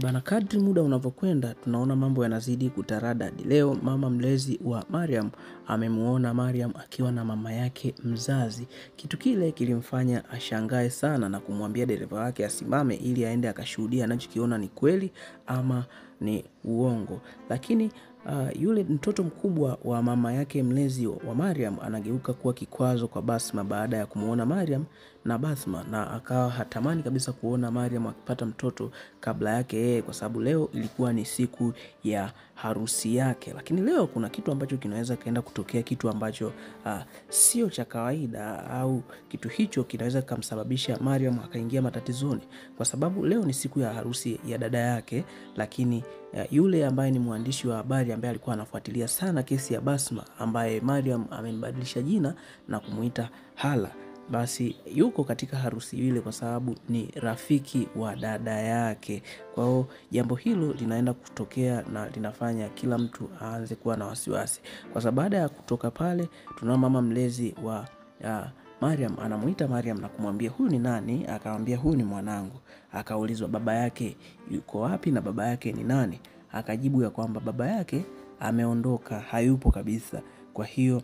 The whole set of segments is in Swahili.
Bana, kadri muda unavyokwenda tunaona mambo yanazidi kutaradadi. Leo mama mlezi wa Mariam amemuona Mariam akiwa na mama yake mzazi. Kitu kile kilimfanya ashangae sana na kumwambia dereva wake asimame ili aende akashuhudia anachokiona ni kweli ama ni uongo. Lakini yule mtoto mkubwa wa mama yake mlezi wa Mariam anageuka kuwa kikwazo kwa Basma baada ya kumuona Mariam na Basma, na akawa hatamani kabisa kuona Mariam akipata mtoto kabla yake yeye, kwa sababu leo ilikuwa ni siku ya harusi yake. Lakini leo kuna kitu ambacho kinaweza kaenda kutokea, kitu ambacho sio cha kawaida, au kitu hicho kinaweza kumsababisha Mariam akaingia matatizoni, kwa sababu leo ni siku ya harusi ya dada yake. Lakini yule ambaye ni mwandishi wa habari ambaye alikuwa anafuatilia sana kesi ya Basma, ambaye Mariam amembadilisha jina na kumuita Hala, basi yuko katika harusi ile kwa sababu ni rafiki wa dada yake. Kwa hiyo jambo hilo linaenda kutokea na linafanya kila mtu aanze kuwa na wasiwasi. Kwa sababu baada ya kutoka pale, tunaona mama mlezi wa Mariam anamuita Mariam na kumwambia huyu ni nani? Akamwambia huyu ni mwanangu. Akaulizwa baba yake yuko wapi na baba yake ni nani? Akajibu ya kwamba baba yake ameondoka, hayupo kabisa. Kwa hiyo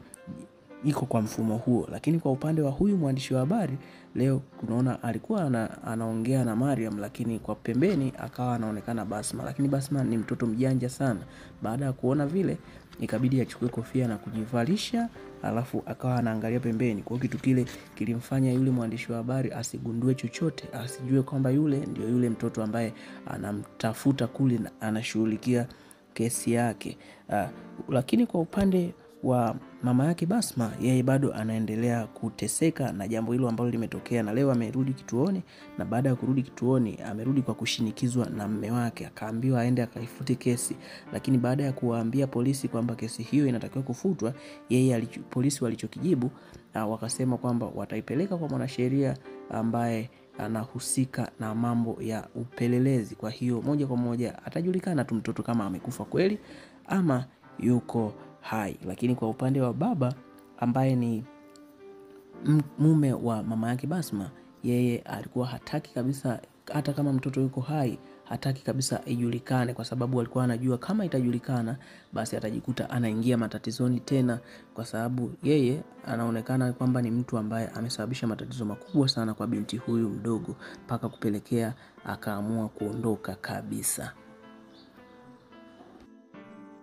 iko kwa mfumo huo. Lakini kwa upande wa huyu mwandishi wa habari, leo tunaona alikuwa anaongea na Mariam, lakini kwa pembeni akawa anaonekana Basma. Lakini Basma ni mtoto mjanja sana. Baada ya kuona vile, ikabidi achukue kofia na kujivalisha, alafu akawa anaangalia pembeni. Kwa kitu kile kilimfanya yule mwandishi wa habari asigundue chochote, asijue kwamba yule ndio yule mtoto ambaye anamtafuta kule na anashughulikia kesi yake. Lakini kwa upande wa mama yake Basma, yeye bado anaendelea kuteseka na jambo hilo ambalo limetokea, na leo amerudi kituoni, na baada ya kurudi kituoni amerudi kwa kushinikizwa na mume wake. Akaambiwa aende akaifute kesi, lakini baada ya kuwaambia polisi kwamba kesi hiyo inatakiwa kufutwa, polisi walichokijibu wakasema kwamba wataipeleka kwa mwanasheria ambaye anahusika na mambo ya upelelezi. Kwa hiyo moja kwa moja atajulikana tu mtoto kama amekufa kweli ama yuko hai. Lakini kwa upande wa baba ambaye ni mume wa mama yake Basma, yeye alikuwa hataki kabisa, hata kama mtoto yuko hai, hataki kabisa ijulikane, kwa sababu alikuwa anajua kama itajulikana basi atajikuta anaingia matatizoni tena, kwa sababu yeye anaonekana kwamba ni mtu ambaye amesababisha matatizo makubwa sana kwa binti huyu mdogo, mpaka kupelekea akaamua kuondoka kabisa.